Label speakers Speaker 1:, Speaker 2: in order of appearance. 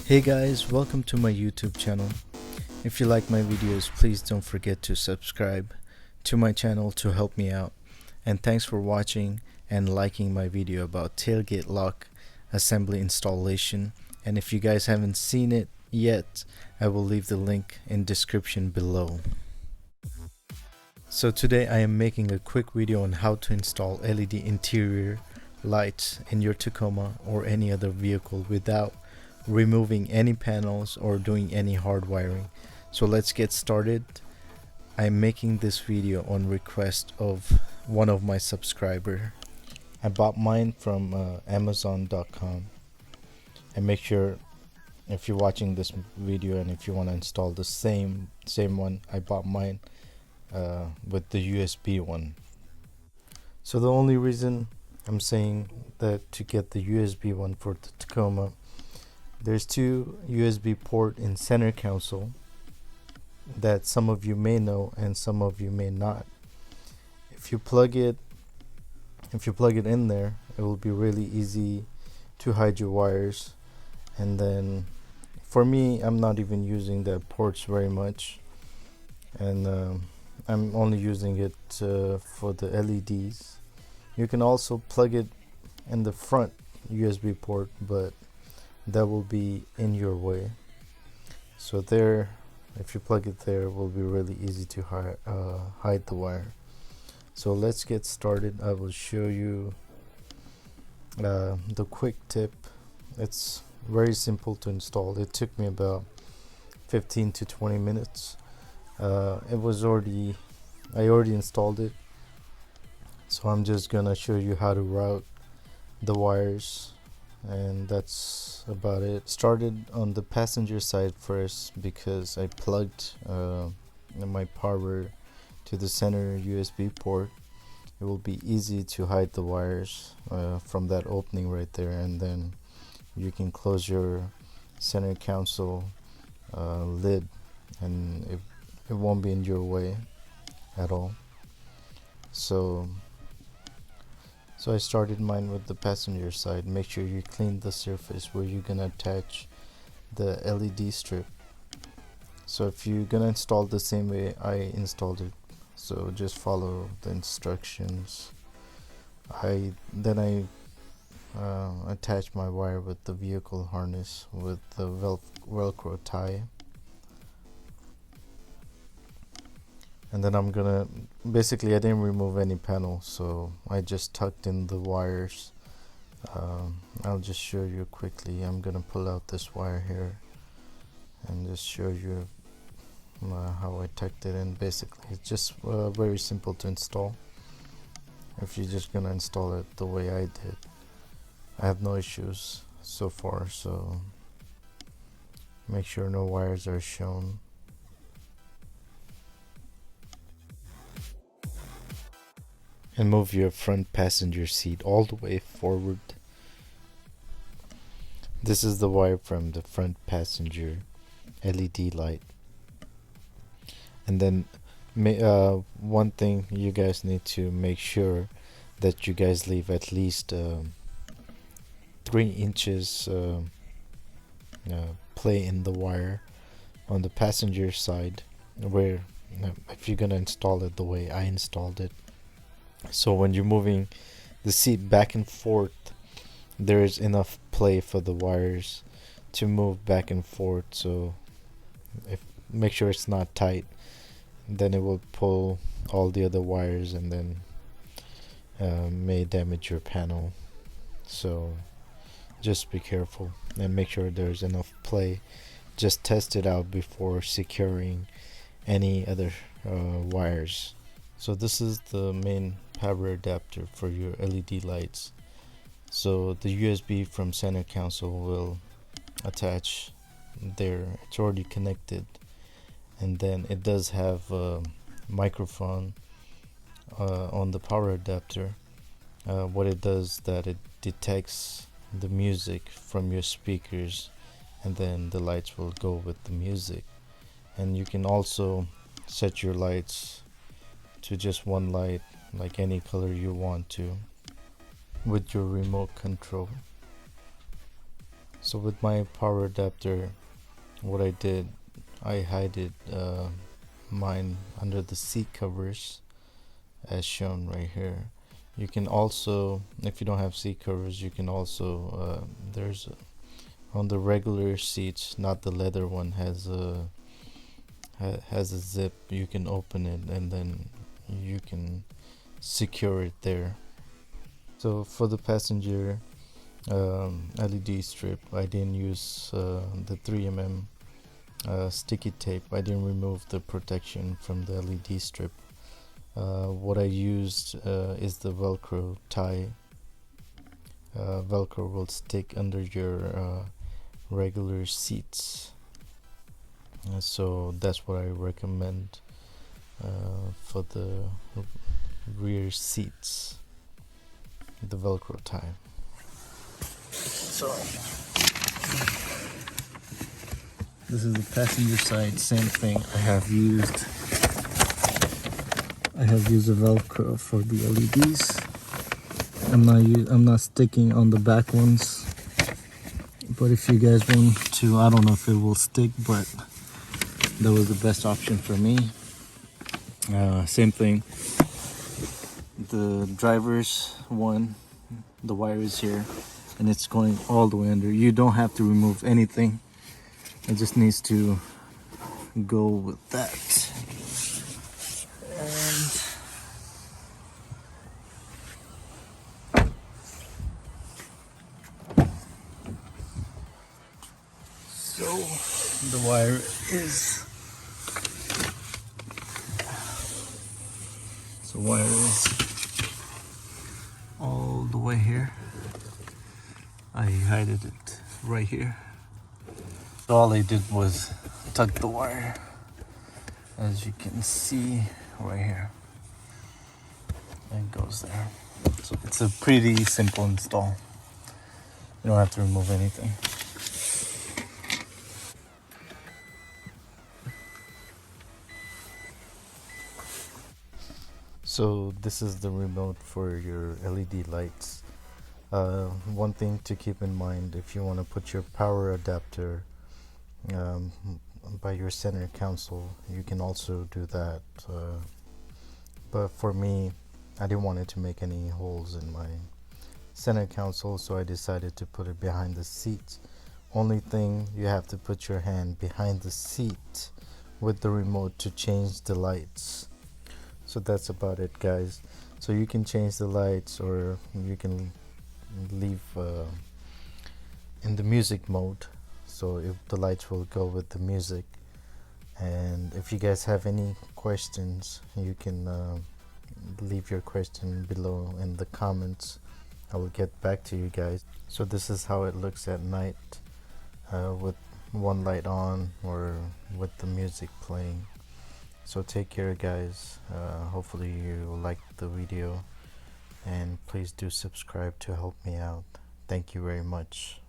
Speaker 1: Hey guys, welcome to my YouTube channel. If you like my videos, please don't forget to subscribe to my channel to help me out. And thanks for watching and liking my video about tailgate lock assembly installation. And if you guys haven't seen it yet, I will leave the link in description below. So today I am making a quick video on how to install LED interior lights in your Tacoma or any other vehicle without removing any panels or doing any hard wiring. So let's get started. I'm making this video on request of one of my subscriber. I bought mine from Amazon.com. And make sure if you're watching this video and if you want to install the same one, I bought mine with the USB one. So the only reason I'm saying that to get the USB one for the Tacoma, there's two USB port in center console that some of you may know and some of you may not. If you plug it in there, it will be really easy to hide your wires. And then for me, I'm not even using the ports very much, and I'm only using it for the LEDs. You can also plug it in the front USB port, but that will be in your way. So there, if you plug it there, it will be really easy to hide the wire. So let's get started. I will show you the quick tip. It's very simple to install. It took me about 15 to 20 minutes. I already installed it, so I'm just gonna show you how to route the wires, and that's about it. Started on the passenger side first because I plugged my power to the center USB port. It will be easy to hide the wires from that opening right there, and then you can close your center console lid, and it won't be in your way at all. So I started mine with the passenger side. Make sure you clean the surface where you're gonna attach the LED strip. So if you're gonna install the same way I installed it, so just follow the instructions. I attach my wire with the vehicle harness with the velcro tie, and then I'm gonna basically, I didn't remove any panel, so I just tucked in the wires. I'll just show you quickly. I'm gonna pull out this wire here and just show you how I tucked it in. Basically it's just very simple to install if you're just gonna install it the way I did. I have no issues so far, so make sure no wires are shown. And move your front passenger seat all the way forward. This is the wire from the front passenger LED light. And then one thing you guys need to make sure that you guys leave at least 3 inches play in the wire on the passenger side, where if you're gonna install it the way I installed it. So when you're moving the seat back and forth, there is enough play for the wires to move back and forth. So make sure it's not tight, then it will pull all the other wires and then may damage your panel. So just be careful and make sure there's enough play. Just test it out before securing any other wires. So this is the main power adapter for your LED lights. So the USB from center console will attach there. It's already connected, and then it does have a microphone on the power adapter. What it does, that it detects the music from your speakers, and then the lights will go with the music. And you can also set your lights to just one light, like any color you want to, with your remote control. So with my power adapter, what I did, I hide it mine under the seat covers as shown right here. You can also, if you don't have seat covers, you can also there's on the regular seats, not the leather one, has a zip. You can open it and then you can secure it there. So for the passenger LED strip, I didn't use the 3mm sticky tape. I didn't remove the protection from the LED strip. What I used is the Velcro tie. Velcro will stick under your regular seats, so that's what I recommend for the rear seats, the Velcro tie. So this is the passenger side, same thing. I have used a Velcro for the LEDs. I'm not sticking on the back ones, but if you guys want to, I don't know if it will stick, but that was the best option for me. Same thing, the driver's one, the wire is here and it's going all the way under. You don't have to remove anything, it just needs to go with that. And so the wire is all the way here. I hid it right here. So all I did was tuck the wire, as you can see right here. It goes there. So it's a pretty simple install. You don't have to remove anything. So this is the remote for your LED lights. One thing to keep in mind, if you want to put your power adapter by your center console, you can also do that. But for me, I didn't want it to make any holes in my center console, so I decided to put it behind the seat. Only thing, you have to put your hand behind the seat with the remote to change the lights. So that's about it, guys. So you can change the lights, or you can leave in the music mode, so if the lights will go with the music. And if you guys have any questions, you can leave your question below in the comments. I will get back to you guys. So this is how it looks at night with one light on or with the music playing. So take care, guys. Hopefully you liked the video, and please do subscribe to help me out. Thank you very much.